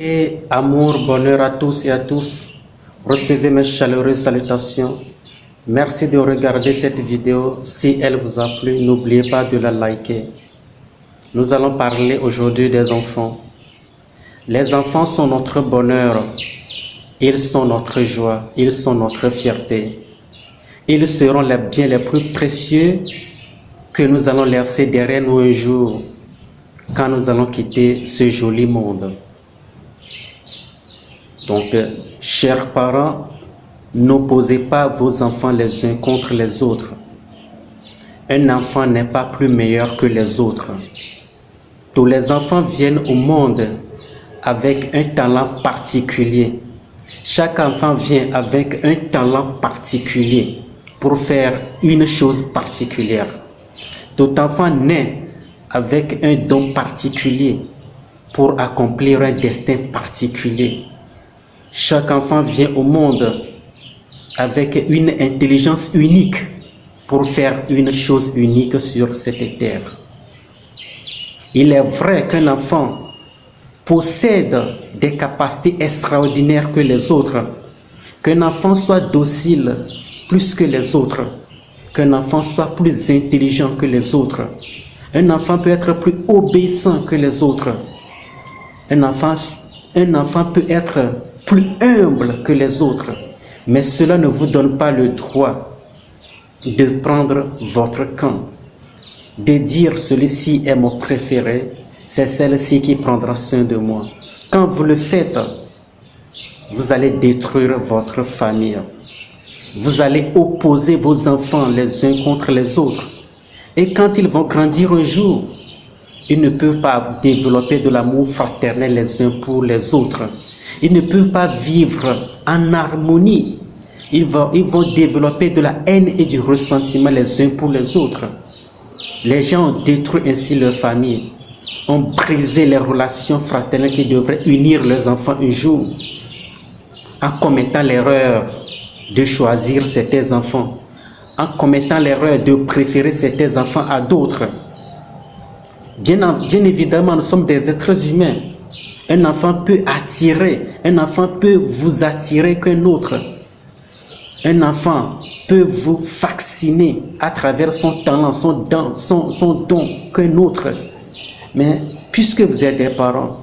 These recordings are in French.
Et amour, bonheur à tous et à tous. Recevez mes chaleureuses salutations. Merci de regarder cette vidéo. Si elle vous a plu, n'oubliez pas de la liker. Nous allons parler aujourd'hui des enfants. Les enfants sont notre bonheur. Ils sont notre joie. Ils sont notre fierté. Ils seront les biens les plus précieux que nous allons laisser derrière nous un jour quand nous allons quitter ce joli monde. Donc, chers parents, n'opposez pas vos enfants les uns contre les autres. Un enfant n'est pas plus meilleur que les autres. Tous les enfants viennent au monde avec un talent particulier. Chaque enfant vient avec un talent particulier pour faire une chose particulière. Tout enfant naît avec un don particulier pour accomplir un destin particulier. Chaque enfant vient au monde avec une intelligence unique pour faire une chose unique sur cette terre. Il est vrai qu'un enfant possède des capacités extraordinaires que les autres, qu'un enfant soit docile plus que les autres, qu'un enfant soit plus intelligent que les autres. Un enfant peut être plus obéissant que les autres. Un enfant peut être plus humble que les autres, mais cela ne vous donne pas le droit de prendre votre camp, de dire celui-ci est mon préféré, c'est celle-ci qui prendra soin de moi. Quand vous le faites, vous allez détruire votre famille. Vous allez opposer vos enfants les uns contre les autres. Et quand ils vont grandir un jour, ils ne peuvent pas développer de l'amour fraternel les uns pour les autres. Ils ne peuvent pas vivre en harmonie. Ils vont développer de la haine et du ressentiment les uns pour les autres. Les gens ont détruit ainsi leur famille, ont brisé les relations fraternelles qui devraient unir leurs enfants un jour, en commettant l'erreur de choisir certains enfants, en commettant l'erreur de préférer certains enfants à d'autres. Bien évidemment, nous sommes des êtres humains. Un enfant peut vous attirer qu'un autre. Un enfant peut vous fasciner à travers son talent, son don qu'un autre. Mais puisque vous êtes des parents,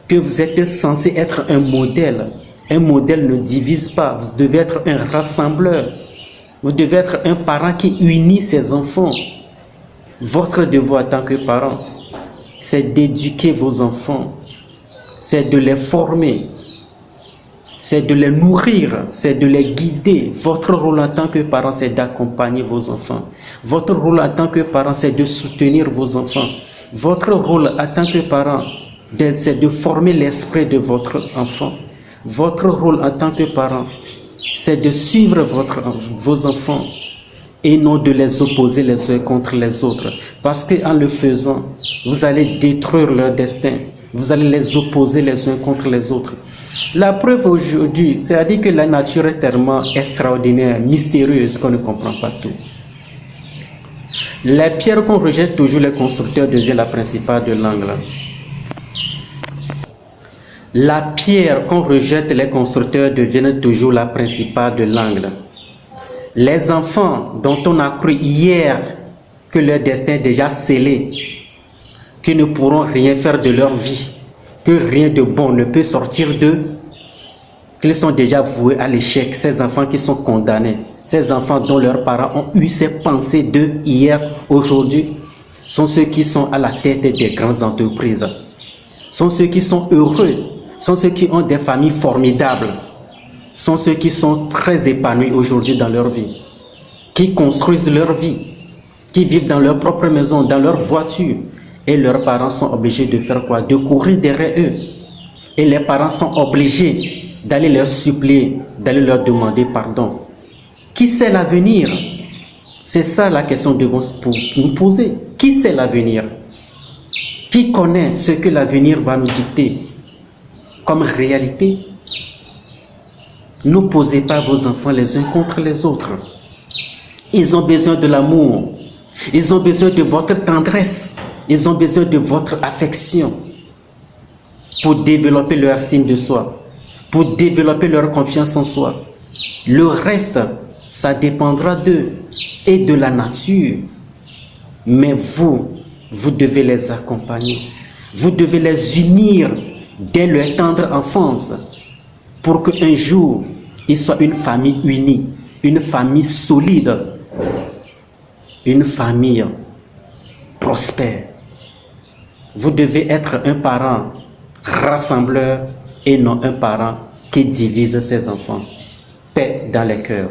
que vous êtes censé être un modèle ne divise pas, vous devez être un rassembleur. Vous devez être un parent qui unit ses enfants. Votre devoir en tant que parent, c'est d'éduquer vos enfants, c'est de les former, c'est de les nourrir, c'est de les guider. Votre rôle en tant que parent, c'est d'accompagner vos enfants. Votre rôle en tant que parent, c'est de soutenir vos enfants. Votre rôle en tant que parent, c'est de former l'esprit de votre enfant. Votre rôle en tant que parent, c'est de suivre vos enfants et non de les opposer les uns contre les autres. Parce qu'en le faisant, vous allez détruire leur destin. Vous allez les opposer les uns contre les autres. La preuve aujourd'hui, c'est-à-dire que la nature est tellement extraordinaire, mystérieuse, qu'on ne comprend pas tout. Les pierres qu'on rejette toujours, les constructeurs deviennent la principale de l'angle. La pierre qu'on rejette, les constructeurs deviennent toujours la principale de l'angle. Les enfants dont on a cru hier que leur destin est déjà scellé, qu'ils ne pourront rien faire de leur vie, que rien de bon ne peut sortir d'eux, qu'ils sont déjà voués à l'échec, ces enfants qui sont condamnés, ces enfants dont leurs parents ont eu ces pensées d'eux hier, aujourd'hui, sont ceux qui sont à la tête des grandes entreprises, sont ceux qui sont heureux, sont ceux qui ont des familles formidables, sont ceux qui sont très épanouis aujourd'hui dans leur vie, qui construisent leur vie, qui vivent dans leur propre maison, dans leur voiture, et leurs parents sont obligés de faire quoi? De courir derrière eux. Et les parents sont obligés d'aller leur supplier, d'aller leur demander pardon. Qui sait l'avenir? C'est ça la question que nous devons nous poser. Qui sait l'avenir? Qui connaît ce que l'avenir va nous dicter comme réalité? N'opposez pas vos enfants les uns contre les autres. Ils ont besoin de l'amour. Ils ont besoin de votre tendresse. Ils ont besoin de votre affection. pour développer leur estime de soi, pour développer leur confiance en soi. Le reste, ça dépendra d'eux et de la nature. Mais vous devez les accompagner. Vous devez les unir dès leur tendre enfance pour qu'un jour, ils soient une famille unie, une famille solide, une famille prospère. Vous devez être un parent rassembleur et non un parent qui divise ses enfants. Paix dans les cœurs.